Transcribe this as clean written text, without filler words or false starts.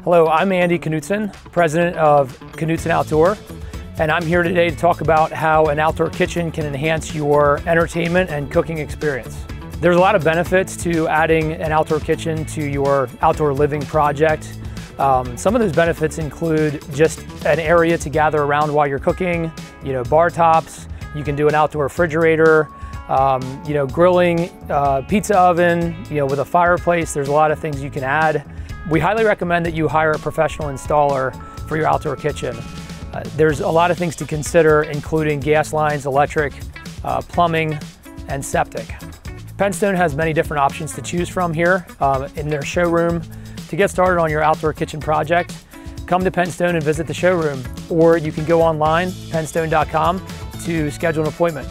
Hello, I'm Andy Knutsen, president of Knutsen Outdoor, and I'm here today to talk about how an outdoor kitchen can enhance your entertainment and cooking experience. There's a lot of benefits to adding an outdoor kitchen to your outdoor living project. Some of those benefits include just an area to gather around while you're cooking, bar tops. You can do an outdoor refrigerator, grilling, pizza oven, with a fireplace. There's a lot of things you can add. We highly recommend that you hire a professional installer for your outdoor kitchen. There's a lot of things to consider, including gas lines, electric, plumbing, and septic. Penn Stone has many different options to choose from here in their showroom. To get started on your outdoor kitchen project, come to Penn Stone and visit the showroom, or you can go online, pennstone.com, to schedule an appointment.